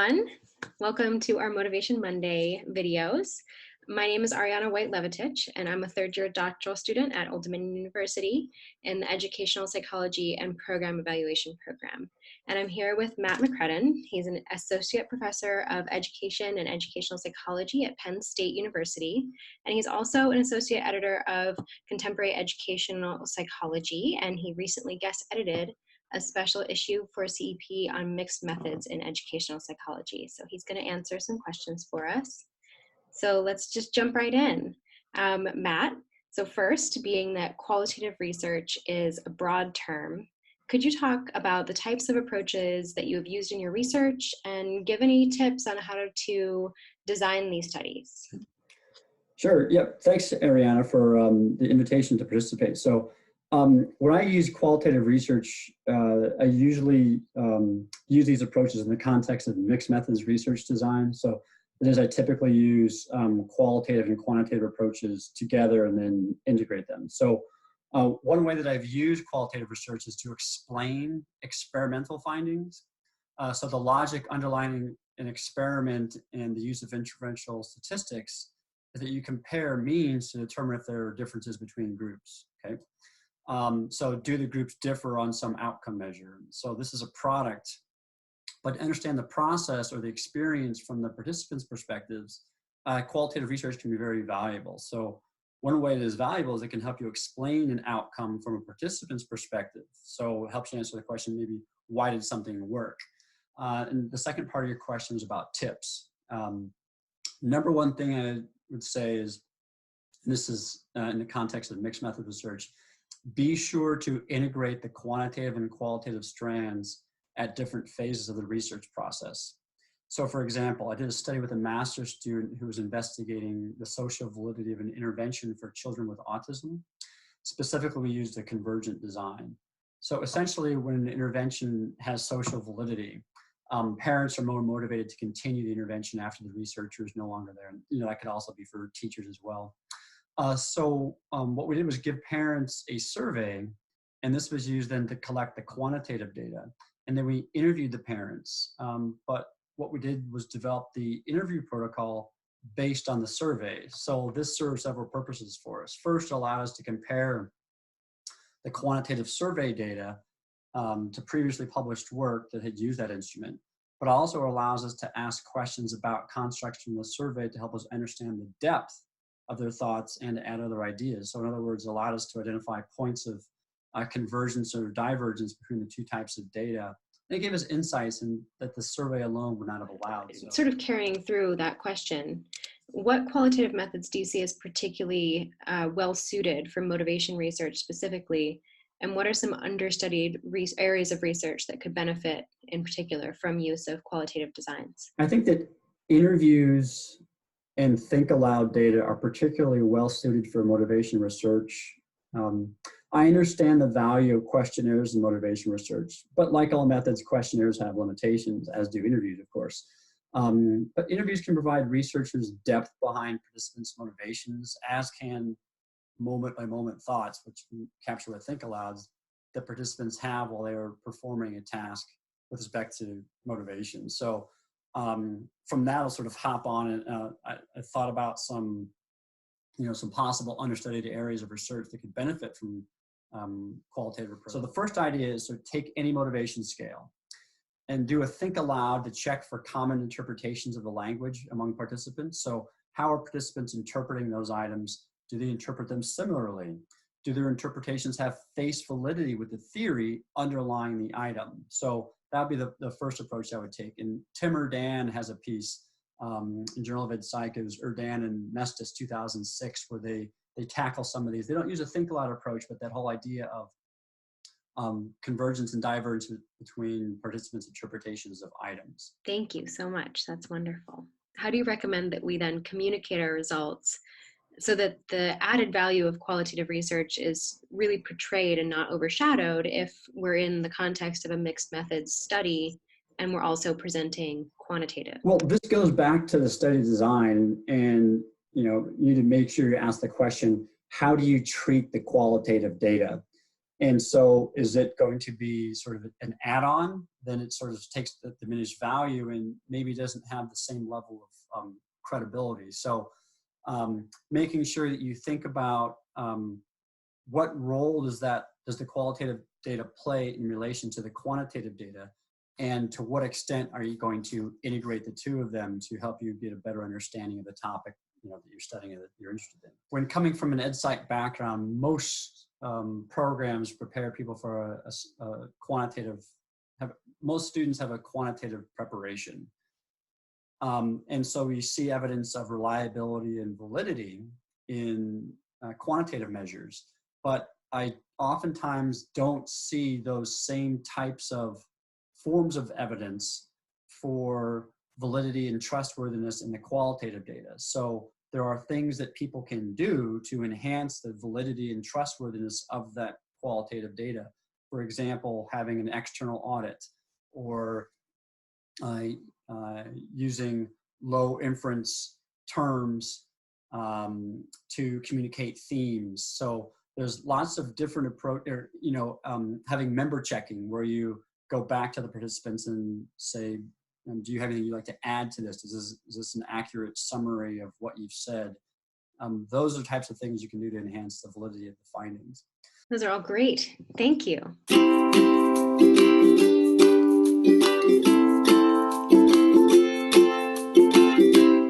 everyone. Welcome to our Motivation Monday videos. My name is Ariana White-Levatich, and I'm a third-year doctoral student at Old Dominion University in the Educational Psychology and Program Evaluation program. And I'm here with Matt McCrudden. He's an associate professor of education and educational psychology at Penn State University. And he's also an associate editor of Contemporary Educational Psychology, and he recently guest edited a special issue for CEP on mixed methods in educational psychology. So he's going to answer some questions for us. So let's just jump right in. Matt, so first, being that qualitative research is a broad term, could you talk about the types of approaches that you have used in your research and give any tips on how to design these studies? Sure. Yep. Thanks, Ariana, for the invitation to participate. So when I use qualitative research, I usually use these approaches in the context of mixed methods research design. So that is, I typically use qualitative and quantitative approaches together and then integrate them. So one way that I've used qualitative research is to explain experimental findings. So the logic underlying an experiment and the use of inferential statistics is that you compare means to determine if there are differences between groups, okay? So do the groups differ on some outcome measure? So this is a product, but to understand the process or the experience from the participants' perspectives, qualitative research can be very valuable. So one way it is valuable is it can help you explain an outcome from a participant's perspective. So it helps you answer the question, maybe, why did something work? And the second part of your question is about tips. Number one thing I would say is, and this is in the context of mixed method research, be sure to integrate the quantitative and qualitative strands at different phases of the research process. So for example, I did a study with a master's student who was investigating the social validity of an intervention for children with autism. Specifically, we used a convergent design. So essentially, when an intervention has social validity, parents are more motivated to continue the intervention after the researcher is no longer there. And that could also be for teachers as well. So what we did was give parents a survey, and this was used then to collect the quantitative data. And then we interviewed the parents. But what we did was develop the interview protocol based on the survey. So this serves several purposes for us. First, it allowed us to compare the quantitative survey data to previously published work that had used that instrument, but also allows us to ask questions about constructs from the survey to help us understand the depth of their thoughts and to add other ideas. So in other words, it allowed us to identify points of convergence or divergence between the two types of data. And it gave us insights that the survey alone would not have allowed. So. Sort of carrying through that question, what qualitative methods do you see as particularly well suited for motivation research specifically? And what are some understudied areas of research that could benefit in particular from use of qualitative designs? I think that interviews and think aloud data are particularly well suited for motivation research. I understand the value of questionnaires in motivation research, but like all methods, questionnaires have limitations, as do interviews, of course. But interviews can provide researchers depth behind participants' motivations, as can moment-by-moment thoughts, which we capture with think alouds, that participants have while they are performing a task with respect to motivation. So from that, I'll sort of hop on and I thought about some possible understudied areas of research that could benefit from qualitative approach. So the first idea is to take any motivation scale and do a think aloud to check for common interpretations of the language among participants. So how are participants interpreting those items? Do they interpret them similarly? Do their interpretations have face validity with the theory underlying the item? So that would be the first approach I would take. And Tim Erdan has a piece in Journal of Ed Psych. It was Erdan and Mestis 2006, where they tackle some of these. They don't use a think aloud approach, but that whole idea of convergence and divergence between participants' interpretations of items. Thank you so much. That's wonderful. How do you recommend that we then communicate our results so that the added value of qualitative research is really portrayed and not overshadowed if we're in the context of a mixed methods study and we're also presenting quantitative? Well, this goes back to the study design, and you need to make sure you ask the question, how do you treat the qualitative data? And so is it going to be sort of an add-on? Then it sort of takes the diminished value and maybe doesn't have the same level of credibility. So making sure that you think about what role does the qualitative data play in relation to the quantitative data, and to what extent are you going to integrate the two of them to help you get a better understanding of the topic that you're studying and that you're interested in. When coming from an ed psych background, most programs prepare people for a quantitative. Most students have a quantitative preparation, and so we see evidence of reliability and validity in quantitative measures, but I oftentimes don't see those same types of forms of evidence for validity and trustworthiness in the qualitative data. So there are things that people can do to enhance the validity and trustworthiness of that qualitative data. For example, having an external audit, or using low inference terms to communicate themes. So there's lots of different approach, having member checking, where you go back to the participants and say, do you have anything you'd like to add to this? Is this an accurate summary of what you've said? Those are types of things you can do to enhance the validity of the findings. Those are all great. Thank you.